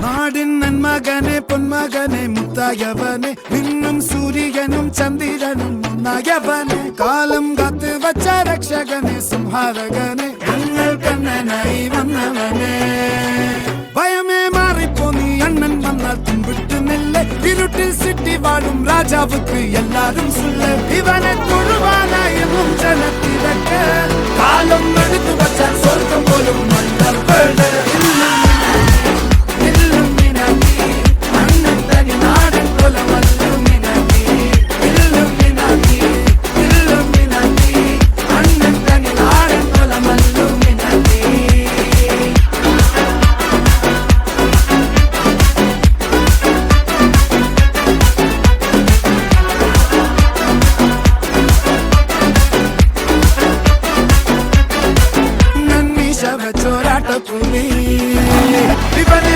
നാടിൻ നന്മകനെ പൊന്മകനെ മുത്തായവനെ നിന്നും സൂര്യനും ചന്ദ്രനും ഒന്നായവനെ കാലം കാത്ത് വച്ച രക്ഷകനെ സംഹാരകനെ ഞങ്ങൾ കണ്ണനായി വന്നവനെ ഭയമേ മാറിപ്പോ നീ അണ്ണൻ വന്നാൽ തുമ്പിട്ടുന്നില്ല ഇരുട്ടിൽ സിറ്റി വാഴും രാജാവുക്ക് എല്ലാരും സുല്ല ഇവനെ തൊഴുവാനായി ജനത്തിരക്ക് കാലം എടുത്തു വച്ചാൽ സ്വർഗം പോലും മണ്ണർപ്പേട് ചോരാട്ട പുലി ഇവനെ